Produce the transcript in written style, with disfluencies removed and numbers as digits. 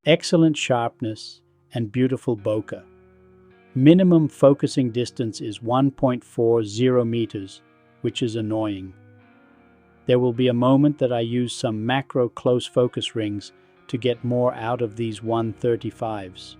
excellent sharpness, and beautiful bokeh. Minimum focusing distance is 1.40 meters, which is annoying. There will be a moment that I use some macro close focus rings to get more out of these 135s.